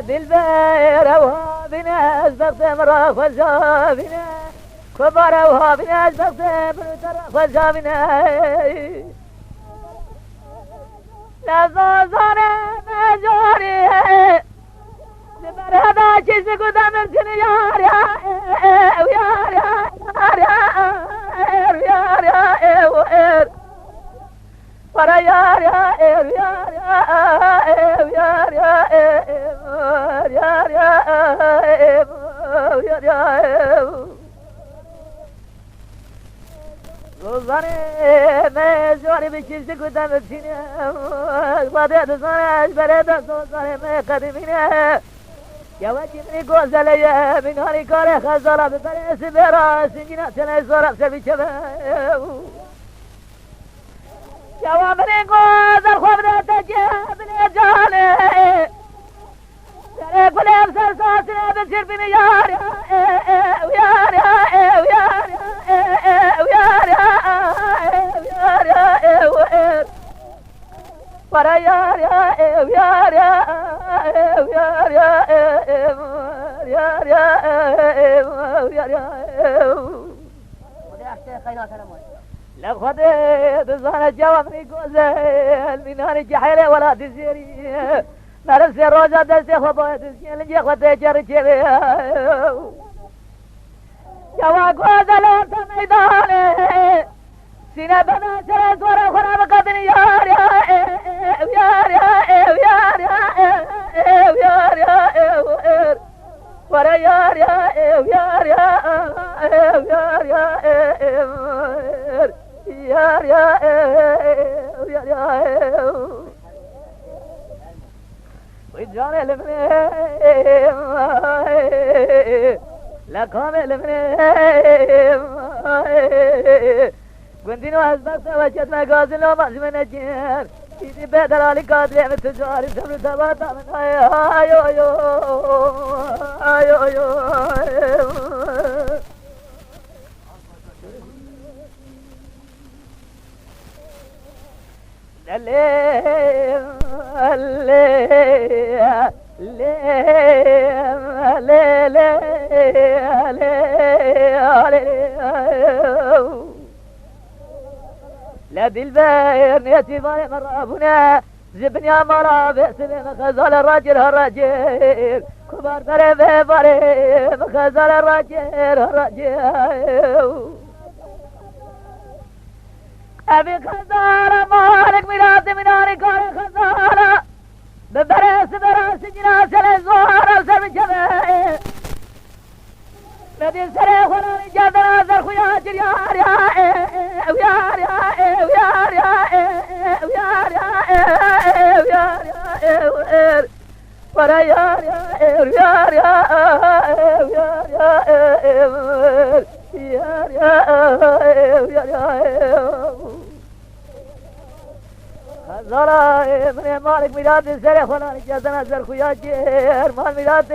بالبير وهابنا أزبقت مرة خزابنا كبر وهابنا أزبقت مرة خزابنا لا زوزر مجوري زبر هذا جزء قدام الدنيا يا para yar روزانه مزاری بچیزی کدام بچینه وادی دزانش برد روزانه مقدمینه یا وقتی منی گوزله مناری کار خزاله ببره سبرا سنجنا تنه زارب سبی چه جوابني قوز الخبرة تجيبني جالي ترى كل أبصر صاصنا بتصير بني ياري para لخد بزانة جوابني قوزل مناني جحيلة ولا تزيري نرسي روجة دستي خبايا تزيين لنجي خدي جري جري جواب قوزل انت ميداني سينا بنا سرس ورا خنا بقدني يار ورا يار ويجان المني لكم المني قندينو هزبك سوشت مقازن لو مأزم نجين إذي بدر علي قادري من تجاري سبر تباتا من آيو لا بالبير نيتي ضايع مرابنا زبني مرا بأسنا خزال الراجل هالراجل كبار بري بري خزال الراجل أبي خزالة مالك ميراث مناري كاري خزالة ببرس جناس الزوار وسر من جبه بدي سري خلاني جادنا زر خويا جريار para yar خزارة من مالك ميلاد سري خلاني جادنا زر خويا جير مال ميلاد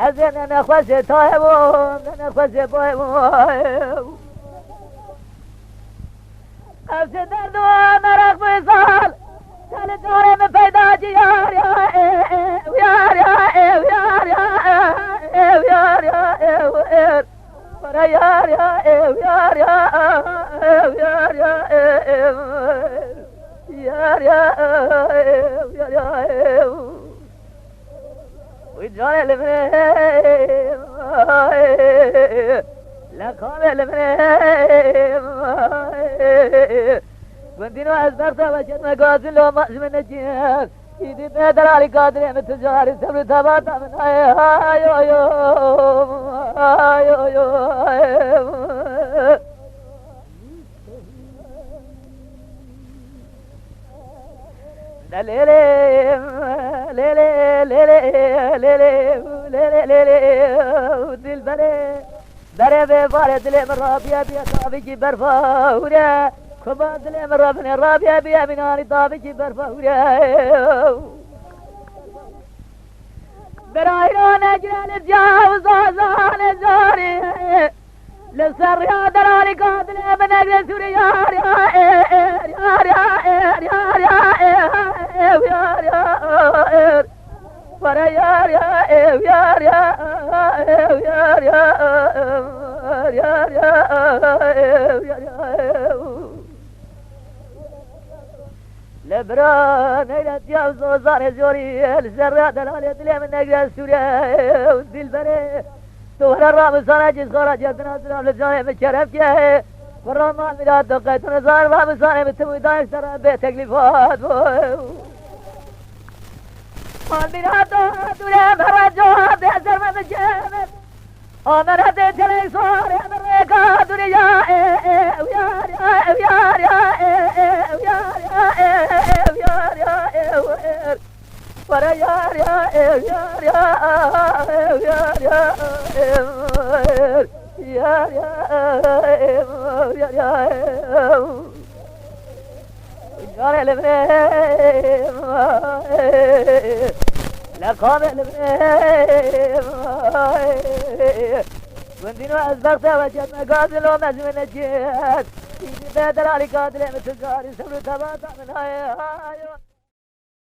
أزين أنا خوزي طايبون أنا خوزي بايبون أفسد دردو مرق بيصال سال دوري من فيداجي يار para yar ويجان المني لكم المني قندينو أزبرت وجد مقازن لو مأزم النجيان إذي بيدر علي قادري من تجاري سبر تباتا من دل بري بباري دلي من رابيا بيا طابجي برفاورا كبا دلي من رابني رابيا بيا مناني طابجي برفاورا برايرون اجرال تجاوز وزان زاري لسر يا دراري قاتل ابن اجل سوري يار يار يار يار يار يار يار يار ورا يار يار يار يار يار يار يار يار لبران إلى تجاوز وزار زوري الزرع دلالة لي من نجل سوريا والدل بري تورا الرام صار خرجت نازل للجاي مشرف كيه والرمان ميلاد دقيت نزار رام صار متوي دايش ترى بيت تكليفات مال ميلاد دولة مرجوها بيزر من الجامد أمر هديت لي صار أمر ريقا دنيا ويار يا ويار يا ويار يا ويار يا ورا يار يا يار يا يار يا يار يا يار البريم لا قام البريم وندينو أزبرت وجد مقاتل ومزمن الجهاد في بدر على قاتل مثل قاري سبل تباطع من هاي